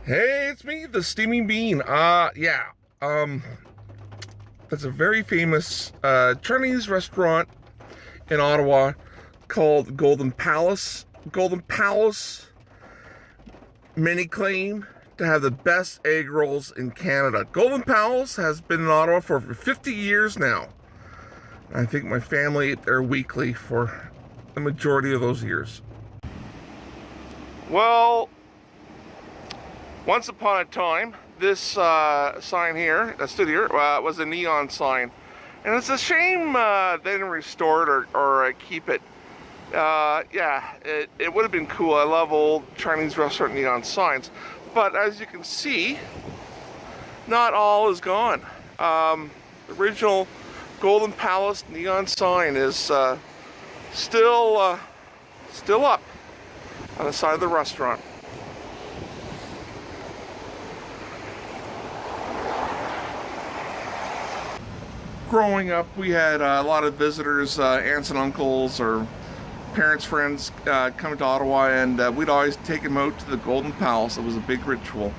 Hey, it's me, the Steaming Bean. Yeah. It's a very famous Chinese restaurant in Ottawa called Golden Palace. Golden Palace, many claim to have the best egg rolls in Canada. Golden Palace has been in Ottawa for 50 years now. I think my family ate there weekly for the majority of those years. Well, once upon a time, this sign here, that stood here, was a neon sign. And it's a shame they didn't restore it or keep it. Yeah, it would have been cool. I love old Chinese restaurant neon signs. But as you can see, not all is gone. The original Golden Palace neon sign is still up on the side of the restaurant. Growing up, we had a lot of visitors, aunts and uncles or parents, friends coming to Ottawa, and we'd always take them out to the Golden Palace. It was a big ritual.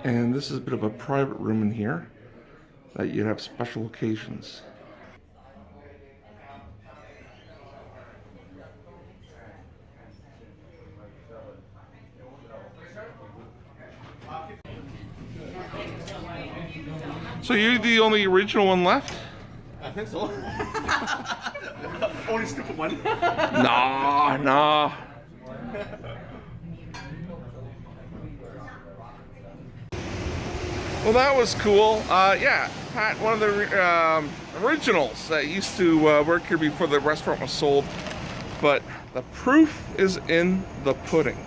And this is a bit of a private room in here that you'd have special occasions. So you're the only original one left? I think so. Only stupid one. Nah. Well, that was cool. Yeah, Pat, one of the originals that used to work here before the restaurant was sold. But the proof is in the pudding.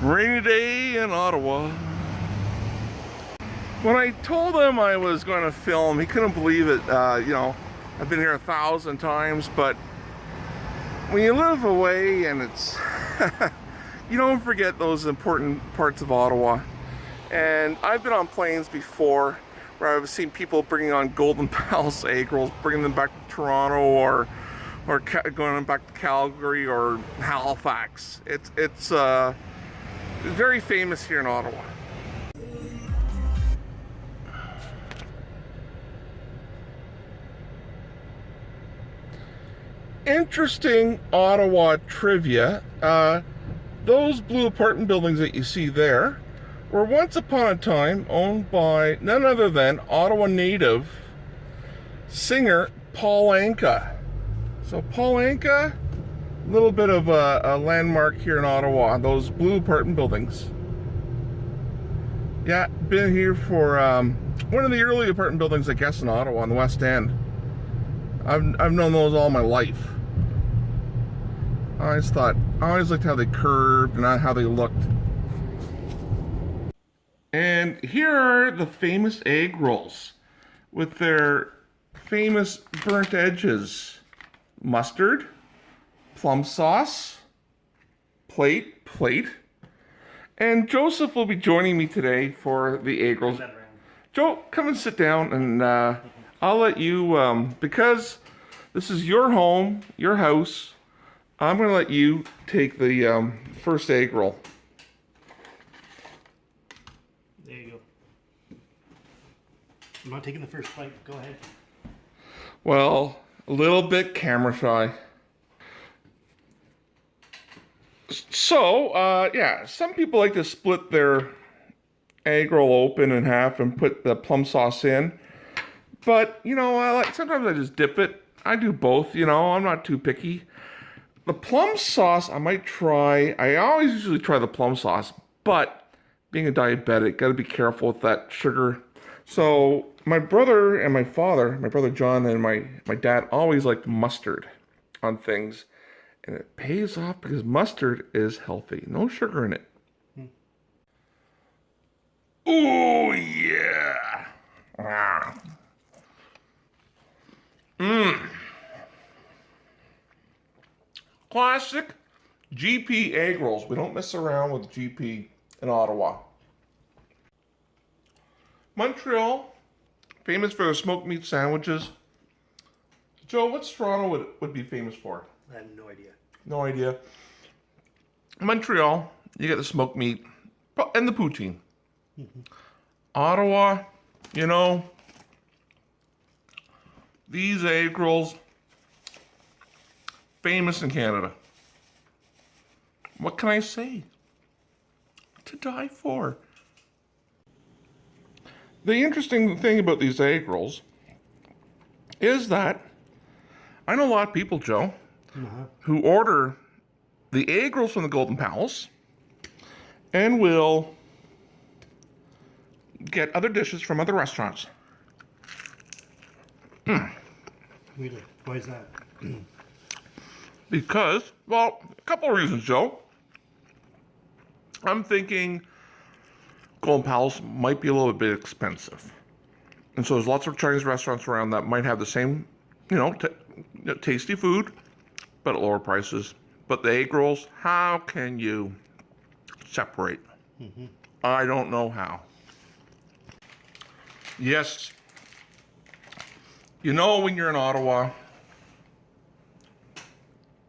Rainy day in Ottawa. When I told him I was going to film, he couldn't believe it. You know, I've been here 1,000 times, but when you live away and it's, you don't forget those important parts of Ottawa. And I've been on planes before where I've seen people bringing on Golden Palace egg rolls, bringing them back to Toronto or going back to Calgary or Halifax. It's very famous here in Ottawa. Interesting Ottawa trivia. Those blue apartment buildings that you see there were once upon a time owned by none other than Ottawa native singer Paul Anka. So Paul Anka, a little bit of a landmark here in Ottawa, those blue apartment buildings. Yeah, been here for one of the early apartment buildings, I guess, in Ottawa, on the West End. I've known those all my life. I always liked how they curved and not how they looked. And here are the famous egg rolls with their famous burnt edges. Mustard, plum sauce, plate, and Joseph will be joining me today for the egg rolls. Joe, come and sit down, and I'll let you, because this is your home, your house, I'm going to let you take the first egg roll. There you go. I'm not taking the first bite. Go ahead. Well, a little bit camera shy. So, yeah, some people like to split their egg roll open in half and put the plum sauce in. But, you know, sometimes I just dip it. I do both, you know, I'm not too picky. The plum sauce, I might try. I always usually try the plum sauce, but being a diabetic, got to be careful with that sugar. So my brother and my father, my brother John and my dad always liked mustard on things. And it pays off because mustard is healthy. No sugar in it. Oh, yeah. Classic GP egg rolls. We don't mess around with GP in Ottawa. Montreal famous for their smoked meat sandwiches. Joe, what's Toronto would be famous for? I have no idea. No idea. Montreal, you get the smoked meat and the poutine. Ottawa, you know, these egg rolls, famous in Canada. What can I say? To die for. The interesting thing about these egg rolls is that I know a lot of people, Joe, who order the egg rolls from the Golden Palace and will get other dishes from other restaurants. Really? Why is that? Because, well, a couple of reasons, Joe. I'm thinking Golden Palace might be a little bit expensive. And so there's lots of Chinese restaurants around that might have the same, you know, tasty food, but at lower prices. But the egg rolls, how can you separate? I don't know how. Yes, you know, when you're in Ottawa,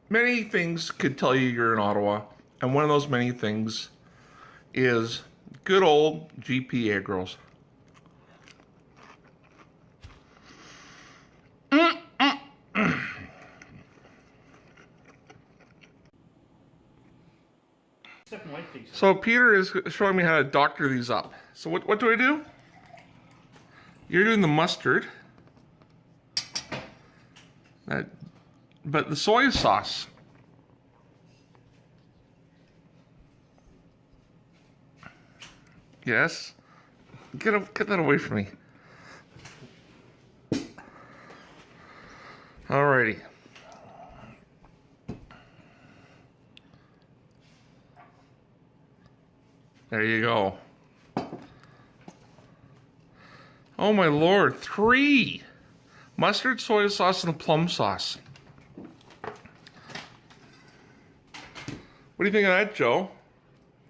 many things could tell you you're in Ottawa, and one of those many things is good old GP egg rolls. So Peter is showing me how to doctor these up. So what do I do? You're doing the mustard. But the soy sauce. Yes. Get that away from me. Alrighty. There you go. Oh my lord, 3! Mustard, soy sauce, and a plum sauce. What do you think of that, Joe?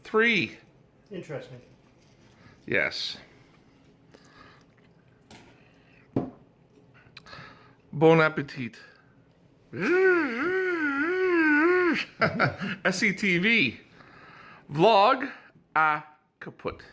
3. Interesting. Yes. Bon appetit. SCTV. Vlog à kaput.